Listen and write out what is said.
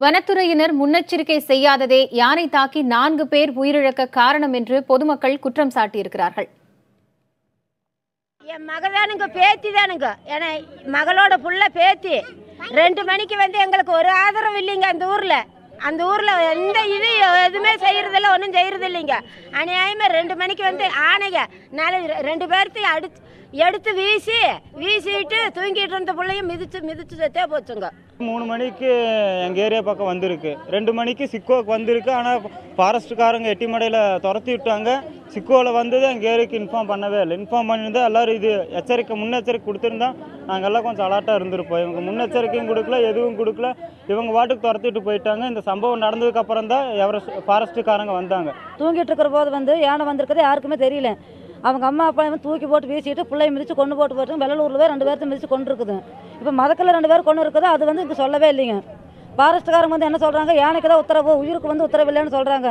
வனத்துறையினர் முன்னெச்சரிக்கை செய்யாததே யானை தாக்கி 4 பேர் உயிரிழக்க காரணம் என்று பொதுமக்கள் குற்றம் சாட்டியிருக்கிறார்கள். என் மகதானுங்க பேத்தி தானுங்க, ஏன்னா மகளோட புள்ள பேத்தி 2 மணிக்கு வந்து எங்களுக்கு ஒரு ஆதரவு இல்லைங்க. அந்த ஊர்ல எந்த இது எதுவுமே செய்யறதில்ல, ஒன்றும் செய்யறது இல்லைங்க. அநியாயமா 2 மணிக்கு வந்து ஆனைங்க 2 பேர்த்தையும் எடுத்து வீசிட்டு தூங்கிட்டு இருந்த பிள்ளையும் மிதிச்சு செத்தே போச்சுங்க. 3 மணிக்கு எங்கள் ஏரியா பக்கம் வந்திருக்கு, 2 மணிக்கு சிக்கோக்கு வந்திருக்கு. ஆனால் ஃபாரஸ்ட்டுக்காரங்க எட்டிமடையில் துரத்தி விட்டாங்க. சிக்கோவில் வந்தது எங்கள் ஏரியாவுக்கு இன்ஃபார்ம் பண்ணவே இல்லை. இன்ஃபார்ம் பண்ணியிருந்தால் எல்லோரும் இது முன்னெச்சரிக்கை கொடுத்துருந்தா நாங்கள் எல்லாம் கொஞ்சம் அலர்ட்டாக இருந்திருப்போம். இவங்க முன்னெச்சரிக்கையும் கொடுக்கல, எதுவும் கொடுக்கல. இவங்க வாட்டுக்கு துரத்திட்டு போயிட்டாங்க. இந்த சம்பவம் நடந்ததுக்கப்புறம் தான் ஃபாரஸ்ட்டுக்காரங்க வந்தாங்க. தூங்கிட்டு இருக்கிற போது வந்து யானை வந்திருக்கிறது யாருக்குமே தெரியல. அவங்க அம்மா அப்பா தூக்கி போட்டு வீசிட்டு பிள்ளைய மிதித்து கொண்டு போட்டு வெள்ளலூரில் 2 பேர்த்து மிதித்து கொண்டு இருக்குது. இப்போ மதக்கில் 2 பேர் கொண்டு இருக்குது. அது வந்து இங்கே சொல்லவே இல்லைங்க. ஃபாரஸ்ட்டுக்காரங்க வந்து என்ன சொல்கிறாங்க, யானைக்கு தான் உத்தரவு, உயிருக்கு வந்து உத்தரவு இல்லைன்னு சொல்கிறாங்க.